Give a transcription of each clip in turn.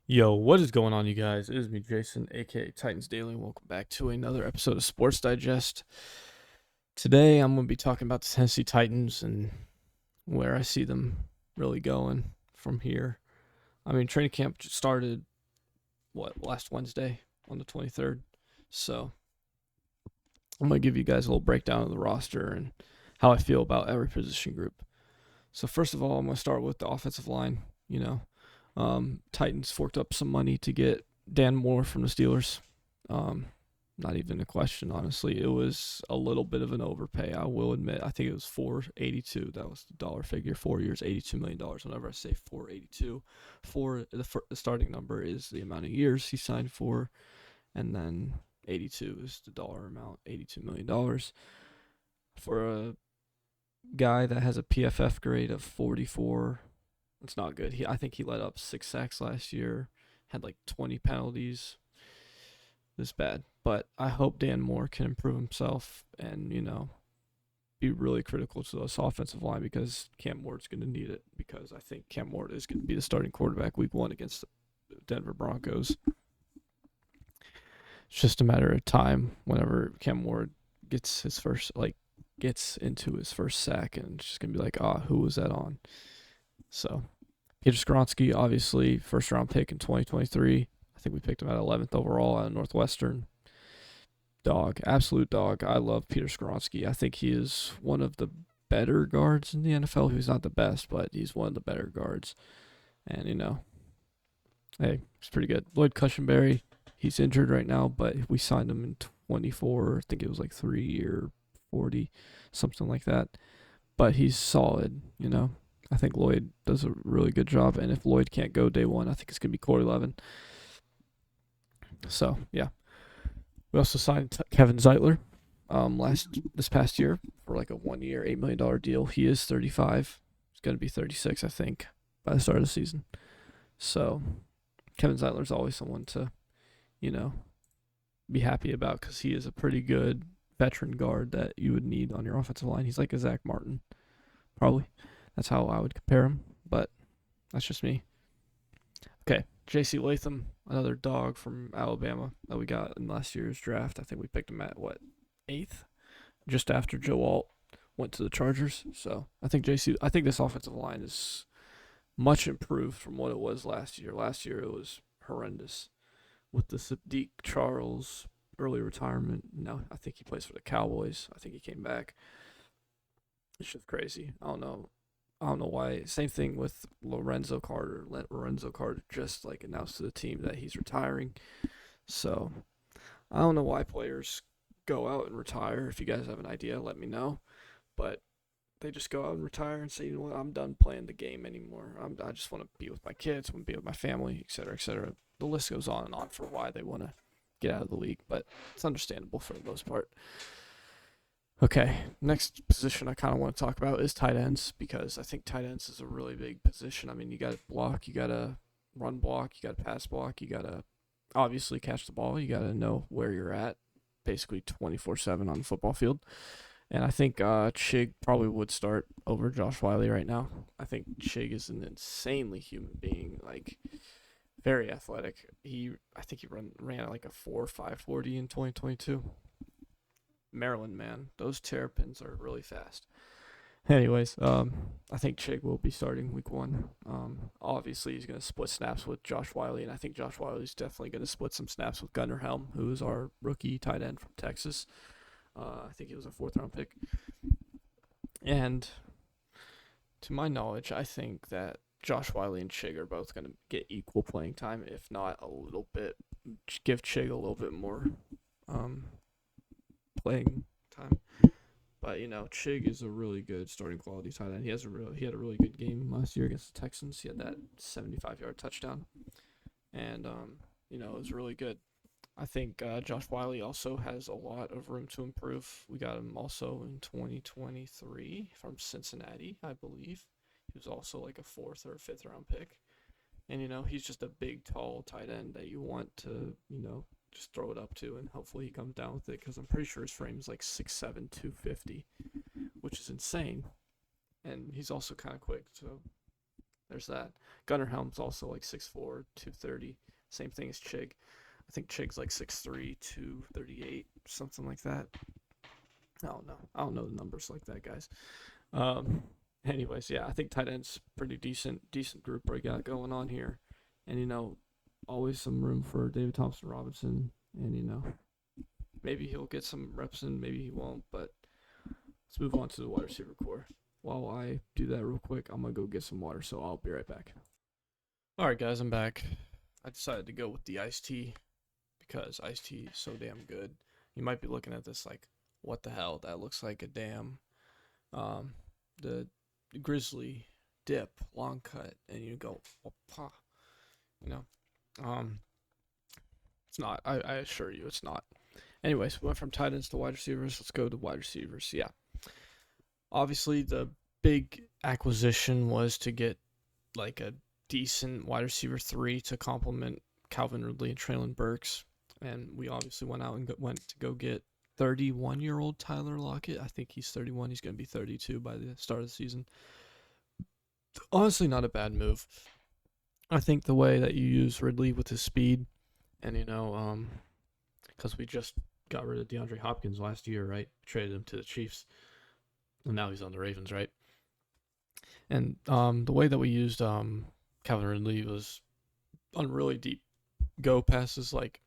Yo, what is going on, you guys? It is me, Jason, aka Titans Daily. Welcome back to another episode of Sports Digest. Today, I'm going to be talking about the Tennessee Titans and where I see them really going from here. I mean, training camp started, last Wednesday on the 23rd. So, I'm going to give you guys a little breakdown of the roster and how I feel about every position group. So, first of all, I'm going to start with the offensive line. Titans forked up some money to get Dan Moore from the Steelers. Um, Not even a question, honestly. It was a little bit of an overpay, I will admit. I think it was 482. That was the dollar figure. 4 years, $82 million. Whenever I say 482, the starting number is the amount of years he signed for, and then 82 is the dollar amount. $82 million for a guy that has a PFF grade of 44. It's not good. I think he let up 6 sacks last year, had like 20 penalties. This bad. But I hope Dan Moore can improve himself and, be really critical to this offensive line because Cam Ward's going to need it because I think Cam Ward is going to be the starting quarterback week one against the Denver Broncos. It's just a matter of time whenever Cam Ward gets into his first sack and it's just going to be like, who was that on? So, Peter Skronsky, obviously, first round pick in 2023. I think we picked him at 11th overall out of Northwestern. Dog, absolute dog. I love Peter Skronsky. I think he is one of the better guards in the NFL. He's not the best, but he's one of the better guards. And, hey, he's pretty good. Lloyd Cushenberry, he's injured right now, but we signed him in 24. I think it was like 3 or 40, something like that. But he's solid. I think Lloyd does a really good job. And if Lloyd can't go day one, I think it's going to be Corey Levin. So, yeah. We also signed Kevin Zeitler this past year for like a 1 year, $8 million deal. He is 35. He's going to be 36, I think, by the start of the season. So Kevin Zeitler's always someone to, you know, be happy about because he is a pretty good veteran guard that you would need on your offensive line. He's like a Zach Martin, probably. That's how I would compare him, but that's just me. Okay, J.C. Latham, another dog from Alabama that we got in last year's draft. I think we picked him at what, eighth, just after Joe Alt went to the Chargers. So I think this offensive line is much improved from what it was last year. Last year it was horrendous with the Sadiq Charles early retirement. Now I think he plays for the Cowboys. I think he came back. It's just crazy. I don't know why. Same thing with Lorenzo Carter. Lorenzo Carter just like announced to the team that he's retiring. So I don't know why players go out and retire. If you guys have an idea, let me know. But they just go out and retire and say, you know what, I'm done playing the game anymore. I just want to be with my kids, want to be with my family, et cetera, et cetera. The list goes on and on for why they want to get out of the league, but it's understandable for the most part. Okay, next position I kind of want to talk about is tight ends because I think tight ends is a really big position. I mean, you got to block, you got to run block, you got to pass block, you got to obviously catch the ball, you got to know where you're at basically 24/7 on the football field. And I think Chig probably would start over Josh Wiley right now. I think Chig is an insanely human being, like very athletic. I think he ran at like a 4.540 in 2022. Maryland man, those terrapins are really fast. Anyways, I think Chig will be starting week one. Obviously he's going to split snaps with Josh Wiley, and I think Josh Wiley's definitely going to split some snaps with Gunnar Helm, who is our rookie tight end from Texas. I think he was a fourth round pick. And to my knowledge, I think that Josh Wiley and Chig are both going to get equal playing time, if not a little bit. Give Chig a little bit more um, playing time. But Chig is a really good starting quality tight end. He had a really good game last year against the Texans. He had that 75-yard touchdown, and it was really good. I think Josh Wiley also has a lot of room to improve. We got him also in 2023 from Cincinnati, I believe. He was also like a fourth or fifth round pick. And, he's just a big, tall tight end that you want to, just throw it up to, and hopefully he comes down with it because I'm pretty sure his frame is like 6'7", 250, which is insane. And he's also kind of quick, so There's that. Gunnar Helm's also like 6'4", 230. Same thing as Chig. I think Chig's like 6'3", 238, something like that. I don't know. I don't know the numbers like that, guys. Um, anyways, yeah, I think tight end's pretty decent group we got going on here, and always some room for David Thompson Robinson, and maybe he'll get some reps in, maybe he won't, but let's move on to the wide receiver core. While I do that real quick, I'm gonna go get some water, so I'll be right back. All right, guys, I'm back. I decided to go with the iced tea because iced tea is so damn good. You might be looking at this like, what the hell? That looks like a damn the grizzly dip long cut, and you go, Opa. It's not. I assure you, it's not. Anyways, we went from tight ends to wide receivers. Let's go to wide receivers. Yeah, obviously the big acquisition was to get like a decent wide receiver 3 to complement Calvin Ridley and Treylon Burks, and we obviously went out and went to go get 31-year-old Tyler Lockett. I think he's 31. He's going to be 32 by the start of the season. Honestly, not a bad move. I think the way that you use Ridley with his speed, and because we just got rid of DeAndre Hopkins last year, right? Traded him to the Chiefs, and now he's on the Ravens, right? And the way that we used Calvin Ridley was on really deep go passes. Like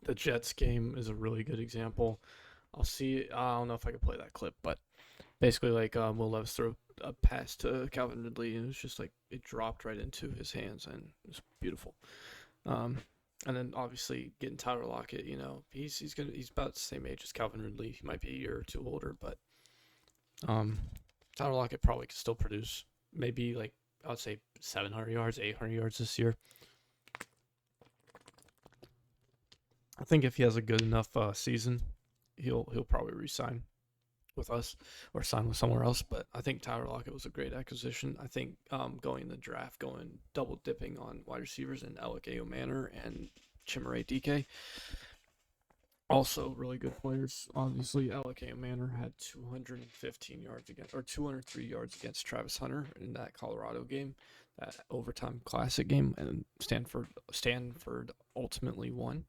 the Jets game is a really good example. I don't know if I can play that clip, but basically, like Will Levis threw a pass to Calvin Ridley, and it was just like it dropped right into his hands, and it was beautiful. And then obviously getting Tyler Lockett, he's about the same age as Calvin Ridley. He might be a year or two older, but Tyler Lockett probably could still produce maybe like I would say 700 yards, 800 yards this year. I think if he has a good enough season, he'll probably re-sign with us or sign with somewhere else. But I think Tyler Lockett was a great acquisition. I think going in the draft, going double dipping on wide receivers in Alec Manor and Chimere Dike. Also really good players. Obviously, Alec Manor had 215 yards against, or 203 yards against Travis Hunter in that Colorado game, that overtime classic game, and Stanford ultimately won.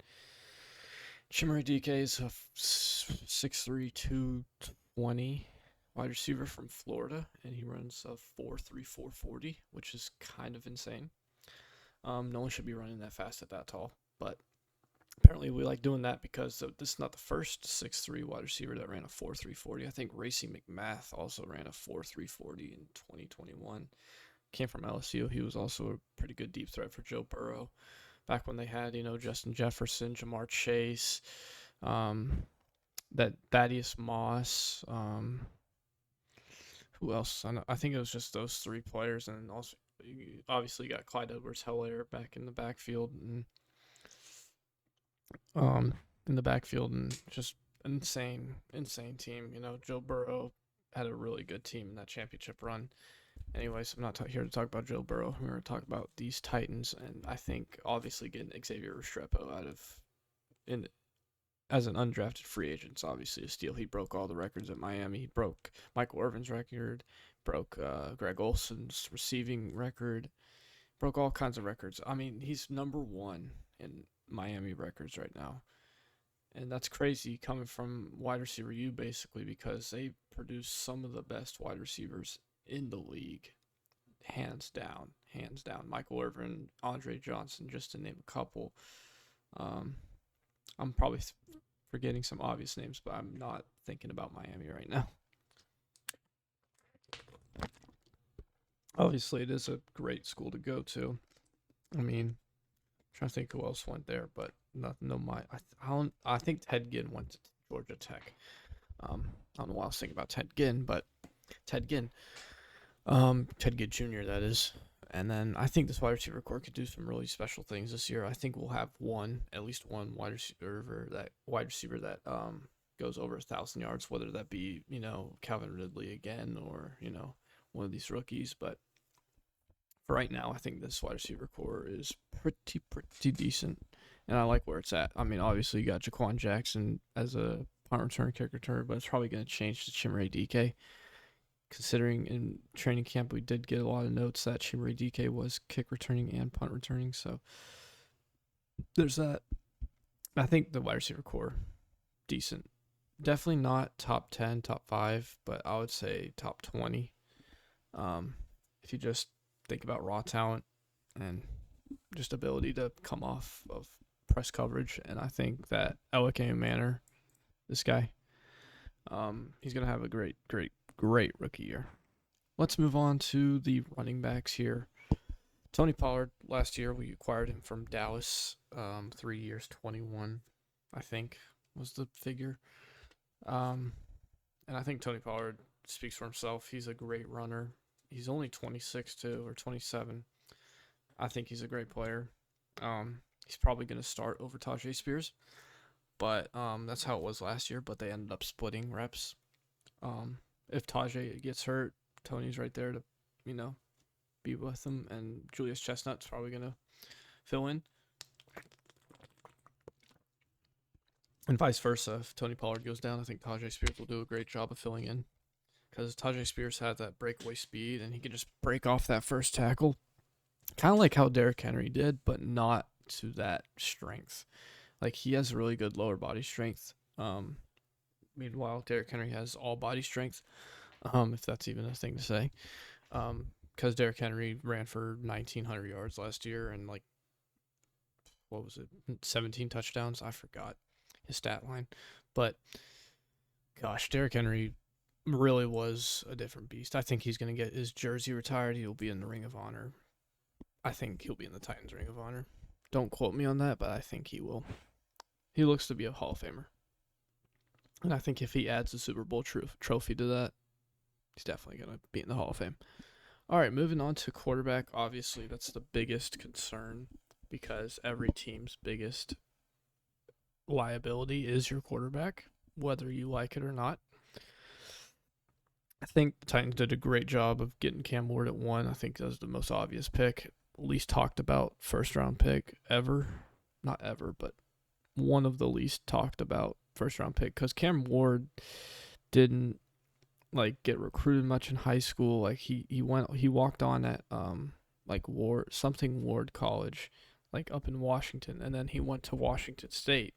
Chimere Dike is a 6'3", 220 wide receiver from Florida, and he runs a 4.3, 4.40, which is kind of insane. No one should be running that fast at that tall, but apparently we like doing that because this is not the first 6'3" wide receiver that ran a 4.3 40. I think Racey McMath also ran a 4.3 40 in 2021. Came from LSU. He was also a pretty good deep threat for Joe Burrow back when they had, Justin Jefferson, Jamar Chase, that Thaddeus Moss, who else? I think it was just those three players, and also obviously you got Clyde Edwards-Helaire back in the backfield, and just insane team. Joe Burrow had a really good team in that championship run. Anyways, I'm not here to talk about Joe Burrow. I'm here to talk about these Titans, and I think obviously getting Xavier Restrepo as an undrafted free agent is obviously a steal. He broke all the records at Miami. He broke Michael Irvin's record, broke Greg Olson's receiving record, broke all kinds of records. I mean, he's number one in Miami records right now. And that's crazy coming from wide receiver U, basically, because they produce some of the best wide receivers in the league, hands down. Michael Irvin, Andre Johnson, just to name a couple. I'm probably forgetting some obvious names, but I'm not thinking about Miami right now. Obviously, it is a great school to go to. I mean, I'm trying to think who else went there, but I think Ted Ginn went to Georgia Tech. I don't know why I was thinking about Ted Ginn, but Ted Ginn Jr., that is. And then I think this wide receiver core could do some really special things this year. I think we'll have at least one wide receiver that goes over 1,000 yards, whether that be Calvin Ridley again or one of these rookies. But for right now, I think this wide receiver core is pretty decent, and I like where it's at. I mean, obviously you got Jaquan Jackson as a punt return, kick return, but it's probably going to change to Chimere Dike. considering in training camp we did get a lot of notes that Chimere Dike was kick returning and punt returning. So there's that. I think the wide receiver core, decent. Definitely not top 10, top 5, but I would say top 20. If you just think about raw talent and just ability to come off of press coverage. And I think that Elake Manor, this guy, he's going to have a great rookie year. Let's move on to the running backs here. Tony Pollard, last year we acquired him from Dallas. 3 years, 21, I think, was the figure. And I think Tony Pollard speaks for himself. He's a great runner. He's only 26 too, or 27. I think he's a great player. He's probably going to start over Tajay Spears, but that's how it was last year. But they ended up splitting reps. If Tajay gets hurt, Tony's right there to, be with him, and Julius Chestnut's probably going to fill in. And vice versa, if Tony Pollard goes down, I think Tajay Spears will do a great job of filling in, because Tajay Spears had that breakaway speed, and he could just break off that first tackle, kind of like how Derrick Henry did, but not to that strength. Like, he has really good lower body strength. Meanwhile, Derrick Henry has all body strength, if that's even a thing to say. Because Derrick Henry ran for 1,900 yards last year and 17 touchdowns? I forgot his stat line. But, gosh, Derrick Henry really was a different beast. I think he's going to get his jersey retired. He'll be in the Ring of Honor. I think he'll be in the Titans Ring of Honor. Don't quote me on that, but I think he will. He looks to be a Hall of Famer. And I think if he adds a Super Bowl trophy to that, he's definitely going to be in the Hall of Fame. All right, moving on to quarterback. Obviously, that's the biggest concern, because every team's biggest liability is your quarterback, whether you like it or not. I think the Titans did a great job of getting Cam Ward at 1. I think that was the most obvious pick, least talked about first-round pick ever. Not ever, but one of the least talked about first-round pick, because Cam Ward didn't get recruited much in high school. He walked on at Ward College, up in Washington, and then he went to Washington State,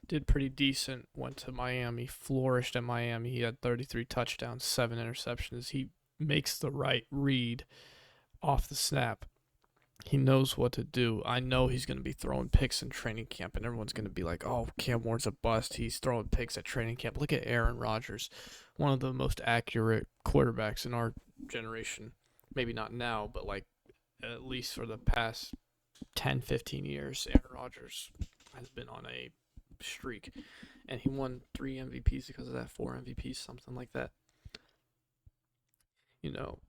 did pretty decent, went to Miami, flourished at Miami. He had 33 touchdowns, 7 interceptions. He makes the right read off the snap. He knows what to do. I know he's going to be throwing picks in training camp, and everyone's going to be like, oh, Cam Ward's a bust. He's throwing picks at training camp. Look at Aaron Rodgers, one of the most accurate quarterbacks in our generation. Maybe not now, but at least for the past 10, 15 years, Aaron Rodgers has been on a streak. And he won 3 MVPs because of that, 4 MVPs, something like that.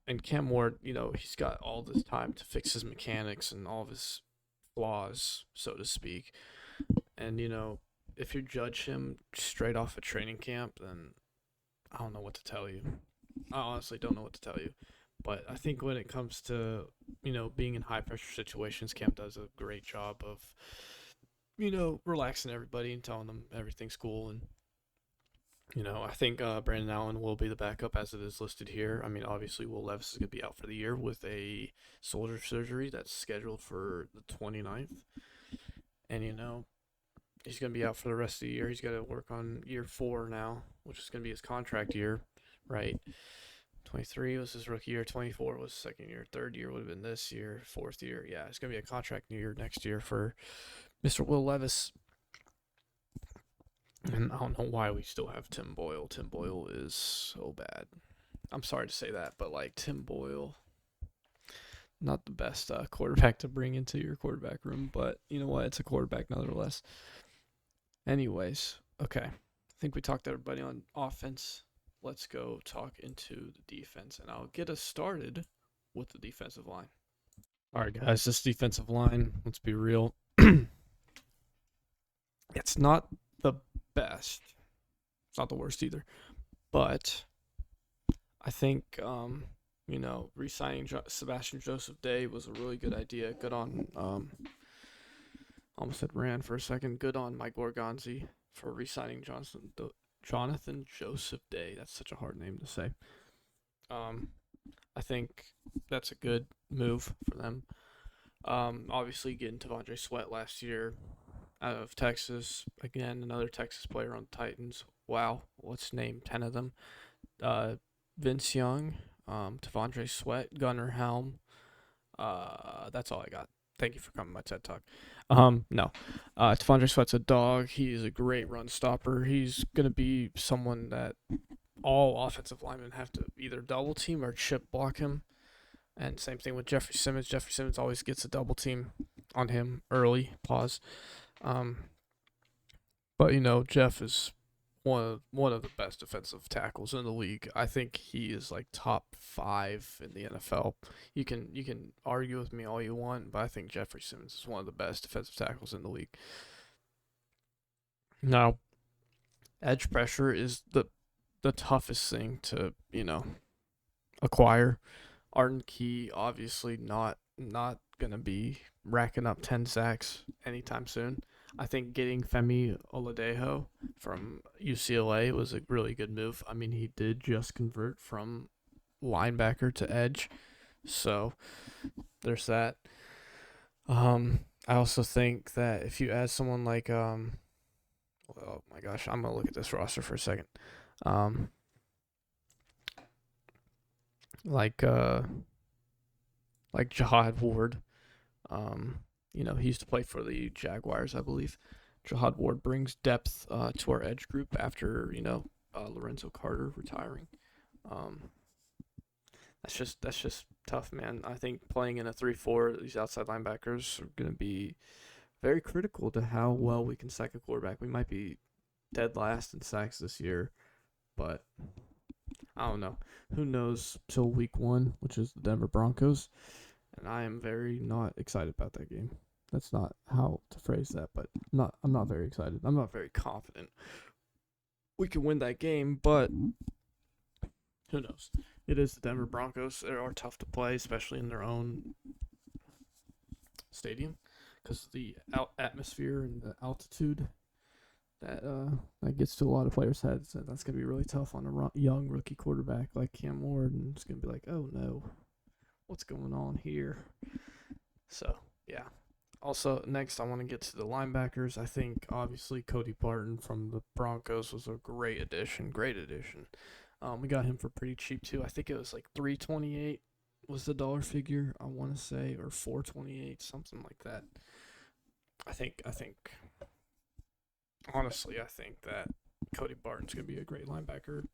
And Cam Ward, he's got all this time to fix his mechanics and all of his flaws, so to speak. And, if you judge him straight off a training camp, then I don't know what to tell you. I honestly don't know what to tell you. But I think when it comes to, being in high-pressure situations, Cam does a great job of, relaxing everybody and telling them everything's cool. And, I think Brandon Allen will be the backup as it is listed here. I mean, obviously, Will Levis is going to be out for the year with a shoulder surgery that's scheduled for the 29th. And, he's going to be out for the rest of the year. He's got to work on year 4 now, which is going to be his contract year, right? 23 was his rookie year. 24 was second year. Third year would have been this year. Fourth year, yeah, it's going to be a contract year next year for Mr. Will Levis. And I don't know why we still have Tim Boyle. Tim Boyle is so bad. I'm sorry to say that, but Tim Boyle, not the best quarterback to bring into your quarterback room, but you know what? It's a quarterback nonetheless. Anyways, okay. I think we talked to everybody on offense. Let's go talk into the defense, and I'll get us started with the defensive line. All right, guys, this defensive line, let's be real. It's not the best. It's not the worst either. But I think, re-signing Sebastian Joseph Day was a really good idea. Good on, almost said Rand for a second. Good on Mike Orgonzi for re-signing Jonathan Joseph Day. That's such a hard name to say. Um, I think that's a good move for them. Obviously getting T'Vondre Sweat last year out of Texas. Again, another Texas player on the Titans. Wow, let's name 10 of them. Uh, Vince Young, T'Vondre Sweat, Gunnar Helm. That's all I got. Thank you for coming to my TED Talk. No. T'Vondre Sweat's a dog. He is a great run stopper. He's going to be someone that all offensive linemen have to either double team or chip block him. And same thing with Jeffrey Simmons. Jeffrey Simmons always gets a double team on him early. Pause. Um, but Jeff is one of the best defensive tackles in the league. I think he is like top 5 in the NFL. You can argue with me all you want, but I think Jeffrey Simmons is one of the best defensive tackles in the league. Now, edge pressure is the toughest thing to acquire. Arden Key obviously not gonna be racking up 10 sacks anytime soon. I think getting Femi Oladejo from UCLA was a really good move. I mean, he did just convert from linebacker to edge, so there's that. I also think that if you add someone like oh my gosh, I'm gonna look at this roster for a second. Um, like Jihad Ward. He used to play for the Jaguars, I believe. Jihad Ward brings depth to our edge group after Lorenzo Carter retiring. Um, that's just tough, man. I think playing in a 3-4, these outside linebackers are going to be very critical to how well we can sack a quarterback. We might be dead last in sacks this year, but I don't know. Who knows till week 1, which is the Denver Broncos, and I am very not excited about that game. That's not how to phrase that, but I'm not very excited. I'm not very confident we can win that game, but who knows? It is the Denver Broncos. They are tough to play, especially in their own stadium, because of the atmosphere and the altitude that gets to a lot of players' heads. So that's gonna be really tough on a young rookie quarterback like Cam Ward, and it's gonna be like, oh no, what's going on here? So yeah. Also, next I want to get to the linebackers. I think obviously Cody Barton from the Broncos was a great addition. Great addition. We got him for pretty cheap too. I think it was like $328 was the dollar figure, I want to say, or $428, something like that. I think honestly, I think that Cody Barton's gonna be a great linebacker.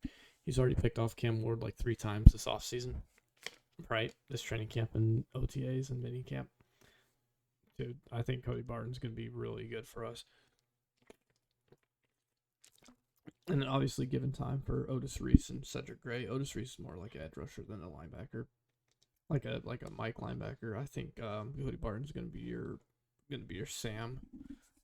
He's already picked off Cam Ward like 3 times this offseason, right? This training camp and OTAs and mini camp. Dude, I think Cody Barton's gonna be really good for us. And then obviously given time for Otis Reese and Cedric Gray. Otis Reese is more like an edge rusher than a linebacker. Like a Mike linebacker. I think Cody Barton's gonna be your Sam,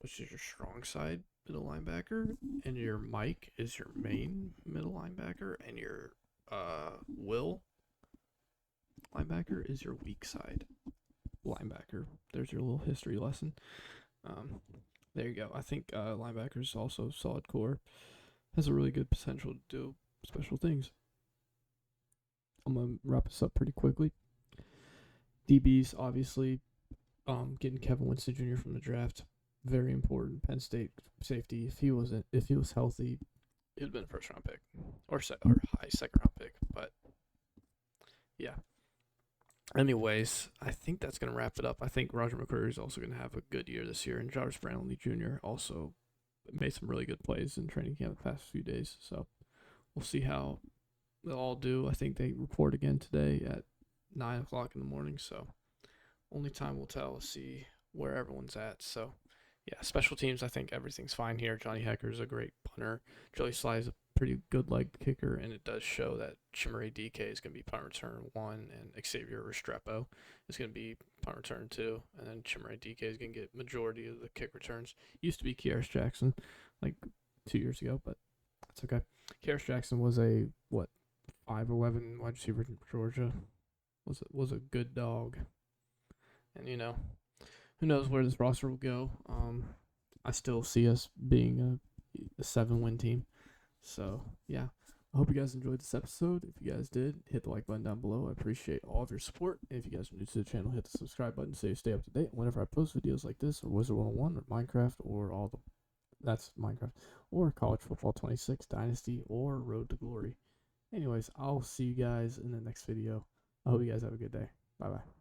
which is your strong side middle linebacker, and your Mike is your main middle linebacker, and your Will linebacker is your weak side linebacker. There's your little history lesson. There you go. I think linebackers also solid core. Has a really good potential to do special things. I'm gonna wrap this up pretty quickly. DBs obviously, getting Kevin Winston Jr. from the draft, very important. Penn State safety. If he was healthy, it would have been a first round pick or high second round pick. But yeah. Anyways, I think that's gonna wrap it up. I think Roger McCreary is also gonna have a good year this year, and Jarvis Brownlee Jr. also made some really good plays in training camp the past few days. So we'll see how they'll all do. I think they report again today at 9:00 in the morning. So only time will tell to see where everyone's at. So yeah, special teams, I think everything's fine here. Johnny Hecker's a great punter. Joey Sly is a pretty good leg kicker, and it does show that Chimere DK is going to be punt return 1, and Xavier Restrepo is going to be punt return 2, and then Chimere DK is going to get majority of the kick returns. Used to be Kearis Jackson like 2 years ago, but that's okay. Kearis Jackson was a 5'11" wide receiver from Georgia. Was a good dog, and who knows where this roster will go. I still see us being a 7-win team. So, yeah, I hope you guys enjoyed this episode. If you guys did, hit the like button down below. I appreciate all of your support. And if you guys are new to the channel, hit the subscribe button so you stay up to date whenever I post videos like this, or Wizard 101, or Minecraft, or that's Minecraft, or College Football 26, Dynasty, or Road to Glory. Anyways, I'll see you guys in the next video. I hope you guys have a good day. Bye bye.